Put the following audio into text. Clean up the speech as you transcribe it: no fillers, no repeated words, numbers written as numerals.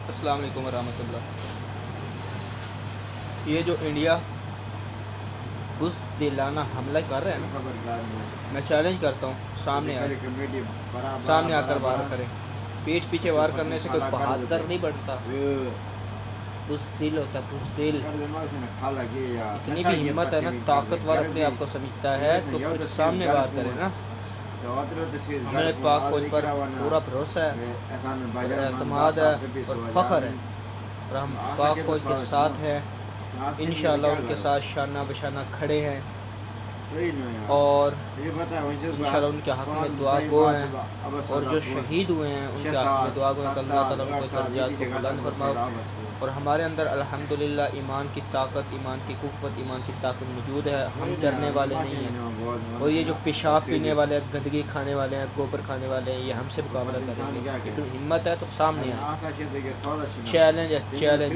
السلام علیکم ورحمۃ اللہ۔ یہ جو انڈیا بزدلانہ حملہ کر رہا ہے نا، میں چیلنج کرتا ہوں سامنے آ کر وار کریں۔ پیٹھ پیچھے وار کرنے سے کوئی بہادر نہیں بڑھتا، بزدل ہوتا ہے، بزدل۔ اتنی بھی ہمت ہے نا، طاقتور اپنے آپ کو سمجھتا ہے تو کچھ سامنے وار کرے نا۔ ہمیں پاک فوج پر پورا بھروسہ ہے، اعتماد ہے اور فخر ہے، اور ہم پاک فوج کے ساتھ ہیں، انشاءاللہ ان کے ساتھ شانہ بشانہ کھڑے ہیں، اور انشاءاللہ ان کے حق میں دعا گو ہیں، اور جو شہید ہوئے ہیں ان کے حق میں دعا گو ہیں کہ اللہ تعالیٰ ان کے درجات کو بلند فرماؤ۔ اور ہمارے اندر الحمدللہ ایمان کی طاقت، ایمان کی قوت، ایمان کی طاقت موجود ہے، ہم ڈرنے والے نہیں ہیں۔ اور یہ جو پیشاب پینے والے ہیں، گندگی کھانے والے ہیں، گوبر کھانے والے ہیں، یہ ہم سے مقابلہ کریں گے، لیکن ہمت ہے تو سامنے آئیں۔ چیلنج ہے، چیلنج۔